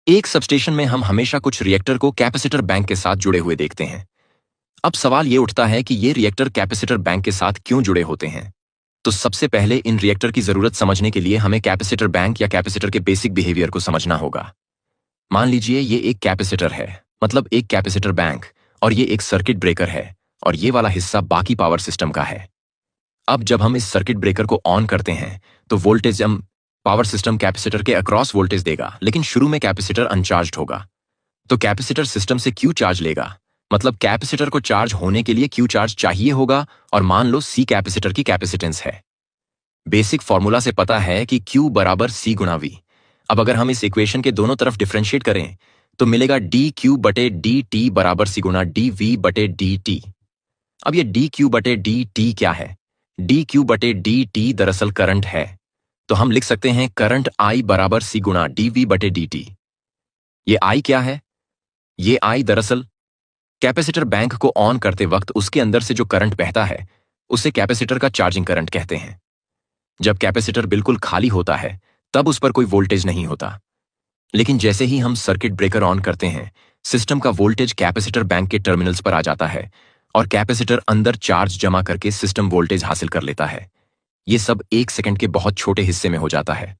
एक सबस्टेशन में हम हमेशा कुछ रिएक्टर को कैपेसिटर बैंक के साथ जुड़े हुए देखते हैं। अब सवाल ये उठता है कि ये रिएक्टर कैपेसिटर बैंक के साथ क्यों जुड़े होते हैं। तो सबसे पहले इन रिएक्टर की जरूरत समझने के लिए हमें कैपेसिटर बैंक या कैपेसिटर के बेसिक बिहेवियर को समझना होगा। मान लीजिए ये एक कैपेसिटर है, मतलब एक कैपेसिटर बैंक, और ये एक सर्किट ब्रेकर है, और ये वाला हिस्सा बाकी पावर सिस्टम का है। अब जब हम इस सर्किट ब्रेकर को ऑन करते हैं तो वोल्टेज पावर सिस्टम कैपेसिटर के अक्रॉस वोल्टेज देगा, लेकिन शुरू में कैपेसिटर अनचार्ज्ड होगा। तो कैपेसिटर सिस्टम से क्यू चार्ज लेगा, मतलब कैपेसिटर को चार्ज होने के लिए क्यू चार्ज चाहिए होगा, और मान लो सी कैपेसिटर की कैपेसिटेंस है। बेसिक फॉर्मूला से पता है कि Q बराबर C गुणा V। अब अगर हम इस इक्वेशन के दोनों तरफ डिफरेंशिएट करें तो मिलेगा dQ बटे dt बराबर C गुणा dV बटे dt। अब ये dQ बटे dt क्या है? dQ बटे dt दरअसल करंट है, तो हम लिख सकते हैं करंट I बराबर C गुणा dV बटे dt। ये I क्या है? ये I दरअसल कैपेसिटर बैंक को ऑन करते वक्त उसके अंदर से जो करंट बहता है उसे कैपेसिटर का चार्जिंग करंट कहते हैं। जब कैपेसिटर बिल्कुल खाली होता है तब उस पर कोई वोल्टेज नहीं होता, लेकिन जैसे ही हम सर्किट ब्रेकर ऑन करते हैं सिस्टम का वोल्टेज कैपेसिटर बैंक के टर्मिनल्स पर आ जाता है और कैपेसिटर अंदर चार्ज जमा करके सिस्टम वोल्टेज हासिल कर लेता है। ये सब 1 सेकंड के बहुत छोटे हिस्से में हो जाता है।